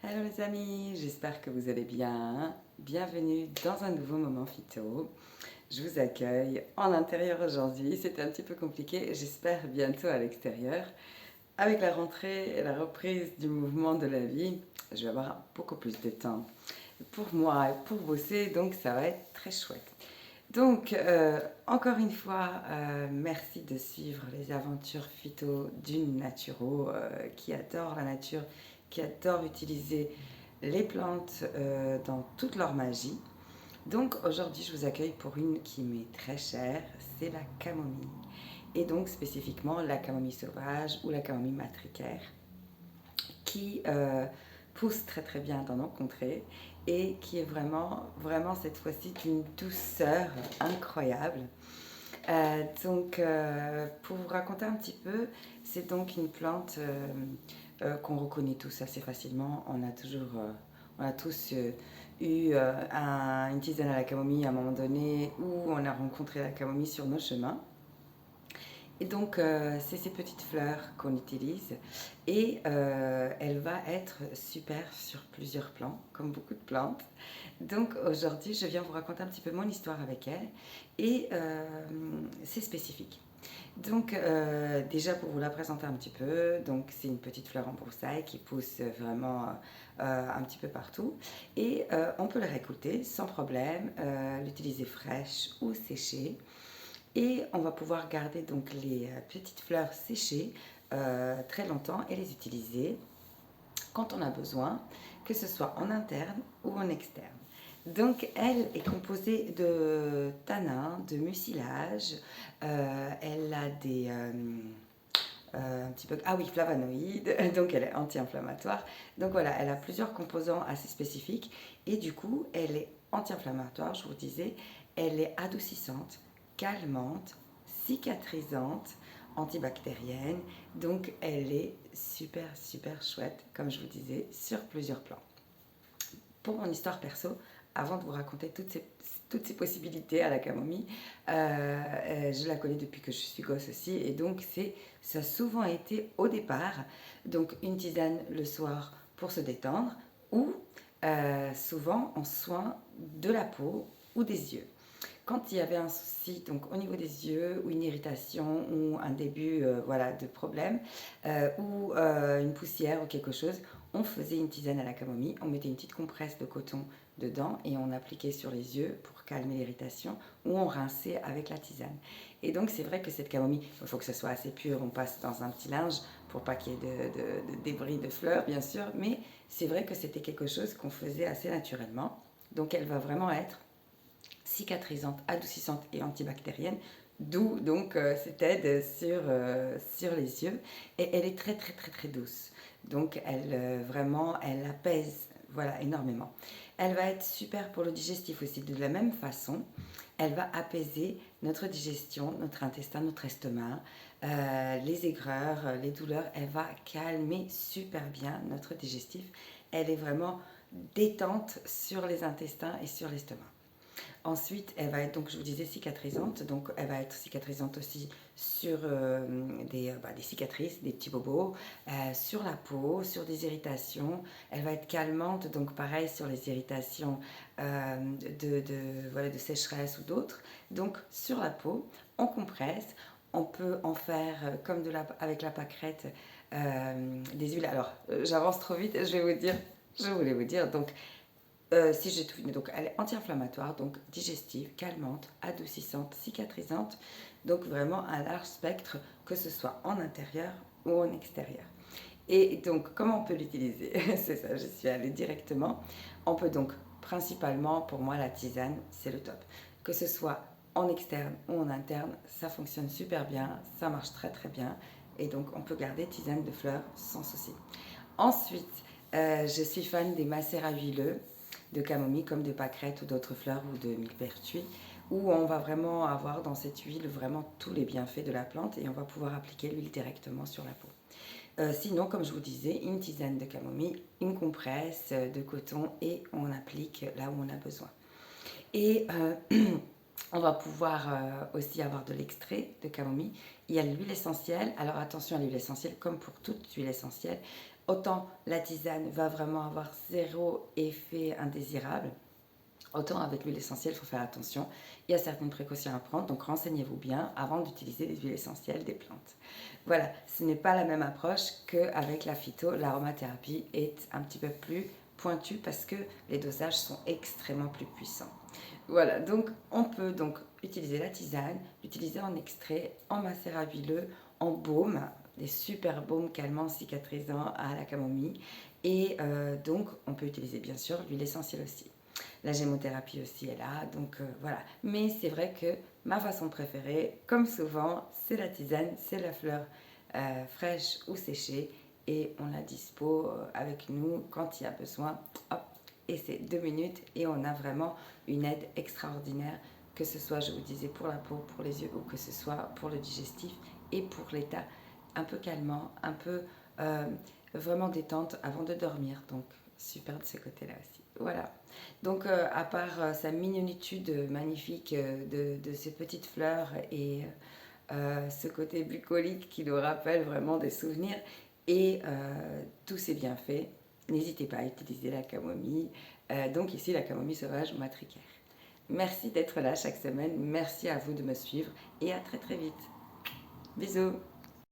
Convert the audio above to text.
Hello les amis, j'espère que vous allez bien. Bienvenue dans un nouveau moment phyto. Je vous accueille en intérieur aujourd'hui, c'était un petit peu compliqué, j'espère bientôt à l'extérieur. Avec la rentrée et la reprise du mouvement de la vie, je vais avoir beaucoup plus de temps pour moi et pour bosser, donc ça va être très chouette. Donc, encore une fois, merci de suivre les aventures phyto d'une naturo qui adore la nature, qui adore utiliser les plantes dans toute leur magie. Donc, aujourd'hui, je vous accueille pour une qui m'est très chère, c'est la camomille. Et donc, spécifiquement, la camomille sauvage ou la camomille matricaire qui pousse très très bien dans nos contrées et qui est vraiment cette fois-ci d'une douceur incroyable. Pour vous raconter un petit peu, c'est donc une plante qu'on reconnaît tous assez facilement. On a tous eu une tisane à la camomille à un moment donné ou on a rencontré la camomille sur nos chemins. Et donc, c'est ces petites fleurs qu'on utilise et elle va être super sur plusieurs plans, comme beaucoup de plantes. Donc, aujourd'hui, je viens vous raconter un petit peu mon histoire avec elle et c'est spécifique. Donc, déjà pour vous la présenter un petit peu, donc c'est une petite fleur en broussaille qui pousse vraiment un petit peu partout et on peut la récolter sans problème, l'utiliser fraîche ou séchée. Et on va pouvoir garder donc les petites fleurs séchées très longtemps et les utiliser quand on a besoin, que ce soit en interne ou en externe. Donc elle est composée de tanins, de mucilage, elle a un petit peu, ah oui, flavonoïdes, donc elle est anti-inflammatoire. Donc voilà, elle a plusieurs composants assez spécifiques et du coup, elle est anti-inflammatoire, je vous disais, elle est adoucissante, calmante, cicatrisante, antibactérienne. Donc elle est super chouette, comme je vous disais, sur plusieurs plans. Pour mon histoire perso, avant de vous raconter toutes ces possibilités à la camomille, je la connais depuis que je suis gosse aussi, et donc ça a souvent été au départ, donc une tisane le soir pour se détendre, ou souvent en soin de la peau ou des yeux. Quand il y avait un souci donc au niveau des yeux ou une irritation ou un début voilà, de problème ou une poussière ou quelque chose, on faisait une tisane à la camomille, on mettait une petite compresse de coton dedans et on appliquait sur les yeux pour calmer l'irritation ou on rinçait avec la tisane. Et donc c'est vrai que cette camomille, il faut que ce soit assez pur, on passe dans un petit linge pour pas qu'il y ait de débris de fleurs bien sûr, mais c'est vrai que c'était quelque chose qu'on faisait assez naturellement. Donc elle va vraiment être cicatrisante, adoucissante et antibactérienne, d'où donc cette aide sur les yeux. Et elle est très douce. Donc elle apaise voilà, énormément. Elle va être super pour le digestif aussi, de la même façon. Elle va apaiser notre digestion, notre intestin, notre estomac, les aigreurs, les douleurs. Elle va calmer super bien notre digestif. Elle est vraiment détente sur les intestins et sur l'estomac. Ensuite, elle va être, donc je vous disais, cicatrisante. Donc, elle va être cicatrisante aussi sur des cicatrices, des petits bobos, sur la peau, sur des irritations. Elle va être calmante, donc pareil sur les irritations voilà, de sécheresse ou d'autres. Donc, sur la peau, on compresse. On peut en faire, comme avec la pâquerette, des huiles. Alors, j'avance trop vite, je voulais vous dire, donc si j'ai tout fini, donc elle est anti-inflammatoire, donc digestive, calmante, adoucissante, cicatrisante, donc vraiment un large spectre, que ce soit en intérieur ou en extérieur. Et donc, comment on peut l'utiliser? C'est ça, je suis allée directement. On peut donc, principalement, pour moi, la tisane, c'est le top. Que ce soit en externe ou en interne, ça fonctionne super bien, ça marche très bien. Et donc, on peut garder tisane de fleurs sans souci. Ensuite, je suis fan des macérats huileux de camomille comme de pâquerette ou d'autres fleurs ou de millepertuis où on va vraiment avoir dans cette huile vraiment tous les bienfaits de la plante et on va pouvoir appliquer l'huile directement sur la peau. Sinon, comme je vous disais, une tisane de camomille, une compresse de coton et on applique là où on a besoin. Et on va pouvoir aussi avoir de l'extrait de camomille. Il y a l'huile essentielle. Alors attention à l'huile essentielle, comme pour toute huile essentielle, autant la tisane va vraiment avoir zéro effet indésirable, autant avec l'huile essentielle, il faut faire attention. Il y a certaines précautions à prendre, donc renseignez-vous bien avant d'utiliser des huiles essentielles des plantes. Voilà, ce n'est pas la même approche qu'avec la phyto. L'aromathérapie est un petit peu plus pointue parce que les dosages sont extrêmement plus puissants. Voilà, donc on peut donc utiliser la tisane, l'utiliser en extrait, en macérat huileux, en baume, des super baumes calmants, cicatrisants à la camomille. Et donc on peut utiliser bien sûr l'huile essentielle aussi. La gémothérapie aussi est là, donc voilà. Mais c'est vrai que ma façon préférée, comme souvent, c'est la tisane, c'est la fleur fraîche ou séchée et on la dispo avec nous quand il y a besoin. Hop, et c'est 2 minutes et on a vraiment une aide extraordinaire, que ce soit, je vous disais, pour la peau, pour les yeux ou que ce soit pour le digestif et pour l'état un peu calmant, un peu vraiment détente avant de dormir. Donc super de ce côté-là aussi. Voilà. Donc à part sa mignonitude magnifique de ces petites fleurs et ce côté bucolique qui nous rappelle vraiment des souvenirs et tous ces bienfaits, n'hésitez pas à utiliser la camomille. Donc ici la camomille sauvage matricaire. Merci d'être là chaque semaine, merci à vous de me suivre et à très très vite. Bisous.